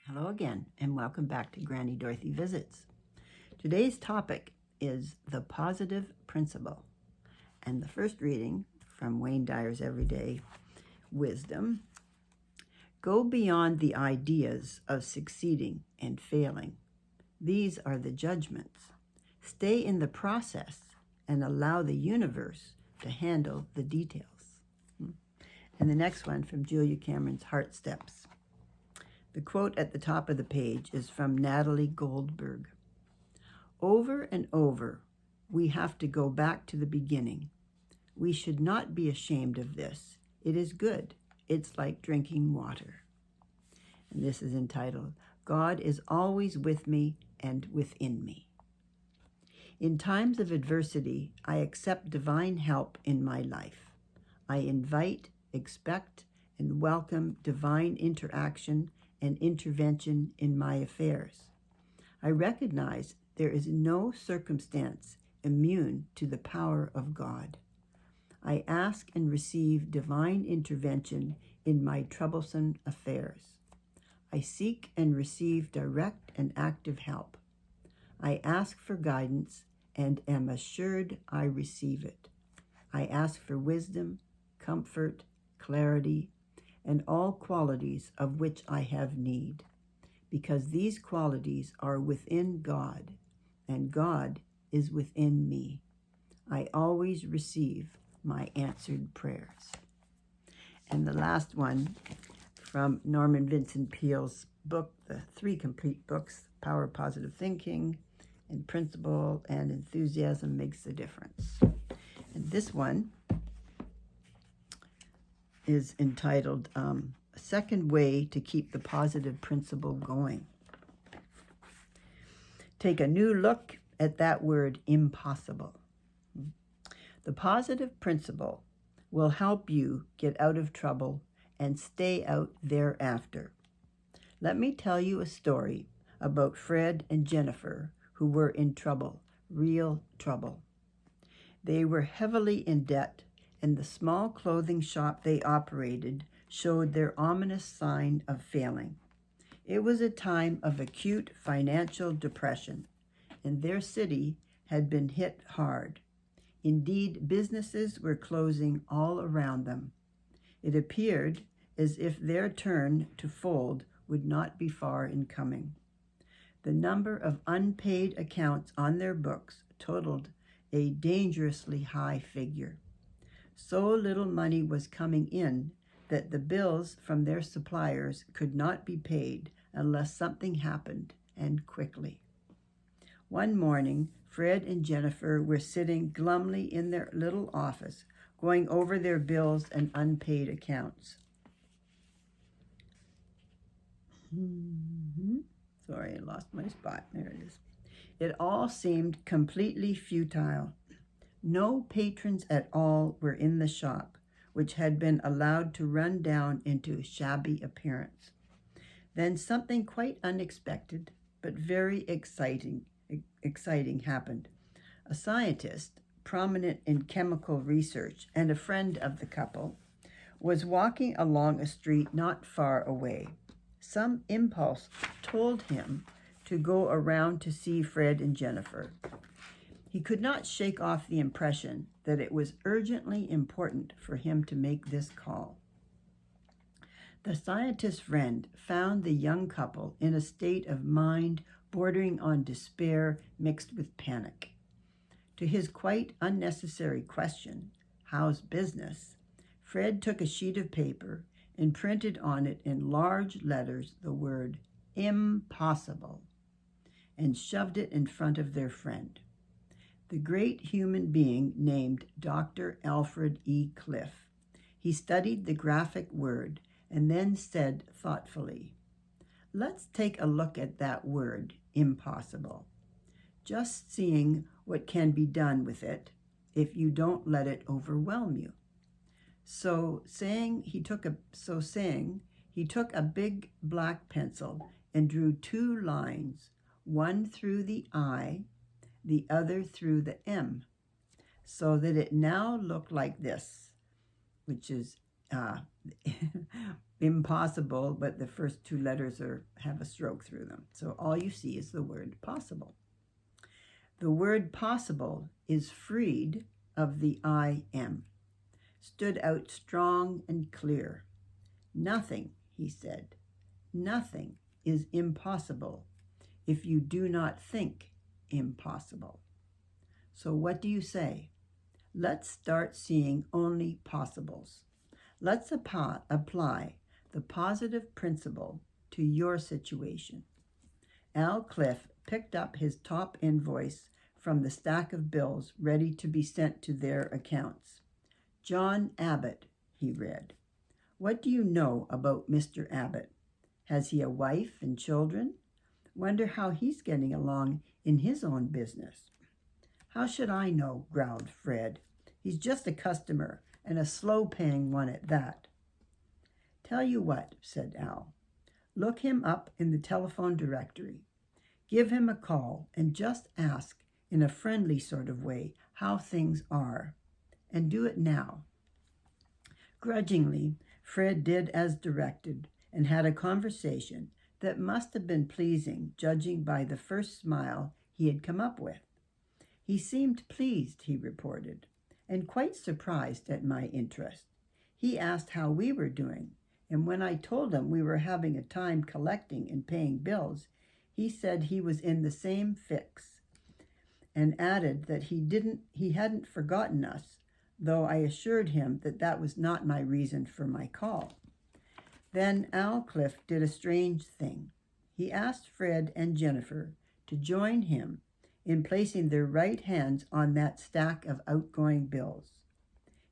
Hello again, and welcome back to Granny Dorothy Visits. Today's topic is the positive principle, and the first reading from Wayne Dyer's Everyday Wisdom. Go beyond the ideas of succeeding and failing. These are the judgments. Stay in the process and allow the universe to handle the details. And the next one from Julia Cameron's Heart Steps. The quote at the top of the page is from Natalie Goldberg. Over and over, we have to go back to the beginning. We should not be ashamed of this. It is good. It's like drinking water. And this is entitled, God is always with me and within me. In times of adversity, I accept divine help in my life. I invite, expect, and welcome divine interaction and intervention in my affairs. I recognize there is no circumstance immune to the power of God. I ask and receive divine intervention in my troublesome affairs. I seek and receive direct and active help. I ask for guidance and am assured I receive it. I ask for wisdom, comfort, clarity, and all qualities of which I have need, because these qualities are within God, and God is within me. I always receive my answered prayers. And the last one from Norman Vincent Peale's book, the 3 complete books, Power of Positive Thinking, and Principle and Enthusiasm Makes a Difference. And this one is entitled A Second Way to Keep the Positive Principle Going. Take a new look at that word, impossible. The positive principle will help you get out of trouble and stay out thereafter. Let me tell you a story about Fred and Jennifer, who were in trouble, real trouble. They were heavily in debt, and the small clothing shop they operated showed their ominous sign of failing. It was a time of acute financial depression, and their city had been hit hard. Indeed, businesses were closing all around them. It appeared as if their turn to fold would not be far in coming. The number of unpaid accounts on their books totaled a dangerously high figure. So little money was coming in that the bills from their suppliers could not be paid unless something happened, and quickly. One morning, Fred and Jennifer were sitting glumly in their little office, going over their bills and unpaid accounts. Sorry, I lost my spot. There it is. It all seemed completely futile. No patrons at all were in the shop, which had been allowed to run down into shabby appearance. Then something quite unexpected, but very exciting happened. A scientist, prominent in chemical research and a friend of the couple, was walking along a street not far away. Some impulse told him to go around to see Fred and Jennifer. He could not shake off the impression that it was urgently important for him to make this call. The scientist's friend found the young couple in a state of mind bordering on despair mixed with panic. To his quite unnecessary question, "How's business?" Fred took a sheet of paper and printed on it in large letters the word impossible, and shoved it in front of their friend. The great human being named Dr. Alfred E. Cliff. He studied the graphic word and then said thoughtfully, "Let's take a look at that word, impossible. Just seeing what can be done with it if you don't let it overwhelm you." So saying, he took a big black pencil and drew 2 lines, one through the I, the other through the M, so that it now looked like this, which is uh, impossible, but the first two letters have a stroke through them. So all you see is the word possible. The word possible is freed of the I am, stood out strong and clear. Nothing, he said, nothing is impossible if you do not think impossible. So what do you say? Let's start seeing only possibles. Let's apply the positive principle to your situation. Al Cliff picked up his top invoice from the stack of bills ready to be sent to their accounts. John Abbott, he read. What do you know about Mr. Abbott? Has he a wife and children? Wonder how he's getting along in his own business. How should I know, growled Fred. He's just a customer, and a slow-paying one at that. Tell you what, said Al. Look him up in the telephone directory. Give him a call and just ask in a friendly sort of way how things are. And do it now. Grudgingly, Fred did as directed and had a conversation that must have been pleasing, judging by the first smile he had come up with. He seemed pleased, he reported, and quite surprised at my interest. He asked how we were doing, and when I told him we were having a time collecting and paying bills, he said he was in the same fix, and added that he hadn't forgotten us, though I assured him that that was not my reason for my call. Then Al Cliff did a strange thing. He asked Fred and Jennifer to join him in placing their right hands on that stack of outgoing bills.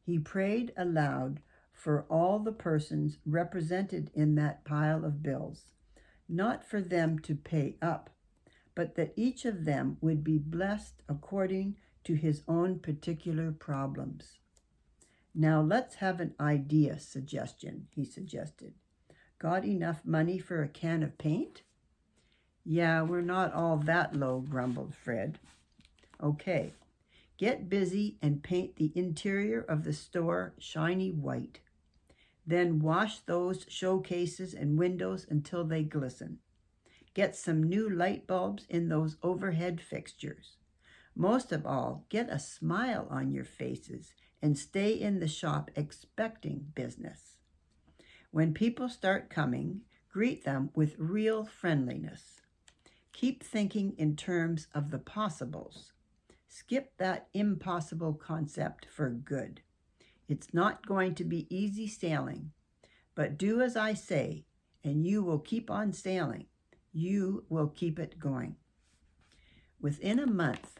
He prayed aloud for all the persons represented in that pile of bills, not for them to pay up, but that each of them would be blessed according to his own particular problems. Now let's have an idea suggestion, he suggested. Got enough money for a can of paint? Yeah, we're not all that low, grumbled Fred. Okay, get busy and paint the interior of the store shiny white. Then wash those showcases and windows until they glisten. Get some new light bulbs in those overhead fixtures. Most of all, get a smile on your faces and stay in the shop expecting business. When people start coming, greet them with real friendliness. Keep thinking in terms of the possibles. Skip that impossible concept for good. It's not going to be easy sailing, but do as I say, and you will keep on sailing. You will keep it going. Within a month,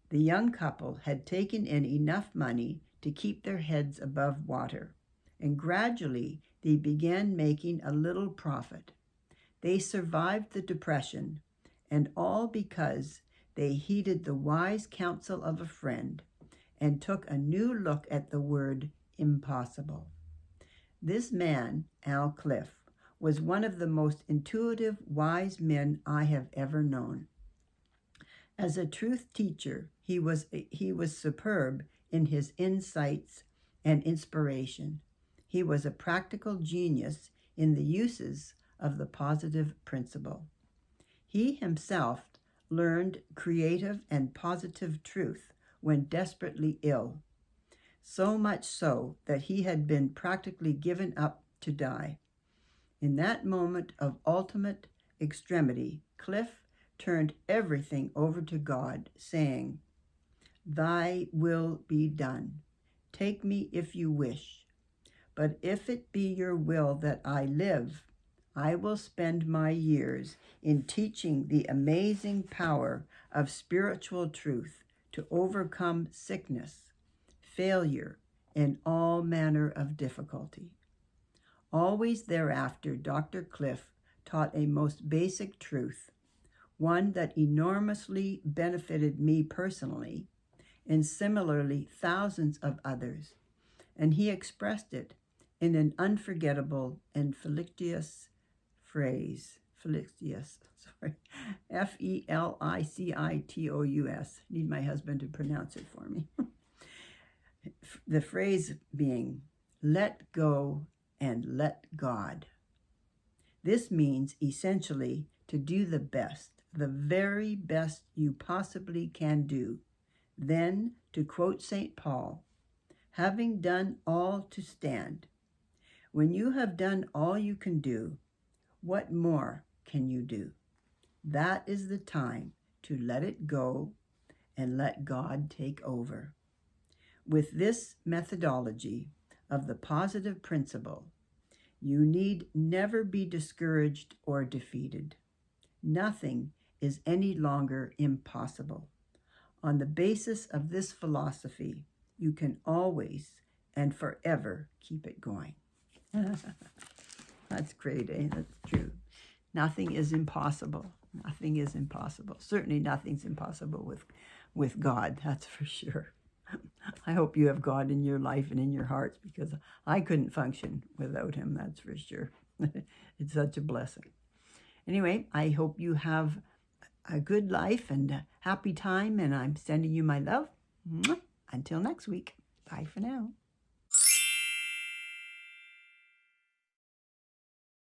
the young couple had taken in enough money to keep their heads above water, and gradually they began making a little profit. They survived the depression, and all because they heeded the wise counsel of a friend and took a new look at the word impossible. This man, Al Cliff, was one of the most intuitive, wise men I have ever known. As a truth teacher, he was superb in his insights and inspiration. He was a practical genius in the uses of the positive principle. He himself learned creative and positive truth when desperately ill, so much so that he had been practically given up to die. In that moment of ultimate extremity, Cliff turned everything over to God, saying, "Thy will be done. Take me if you wish. But if it be your will that I live, I will spend my years in teaching the amazing power of spiritual truth to overcome sickness, failure, and all manner of difficulty." Always thereafter, Dr. Cliff taught a most basic truth, one that enormously benefited me personally, and similarly thousands of others, and he expressed it in an unforgettable and felicitous phrase. Felicitous. Need my husband to pronounce it for me. The phrase being, let go and let God. This means essentially to do the best, the very best you possibly can do. Then, to quote St. Paul, having done all to stand. When you have done all you can do, what more can you do? That is the time to let it go and let God take over. With this methodology of the positive principle, you need never be discouraged or defeated. Nothing is any longer impossible. On the basis of this philosophy, you can always and forever keep it going. That's great, eh? That's true. Nothing is impossible. Nothing is impossible. Certainly nothing's impossible with God, that's for sure. I hope you have God in your life and in your hearts, because I couldn't function without him, that's for sure. It's such a blessing. Anyway, I hope you have a good life and a happy time, and I'm sending you my love. Until next week. Bye for now.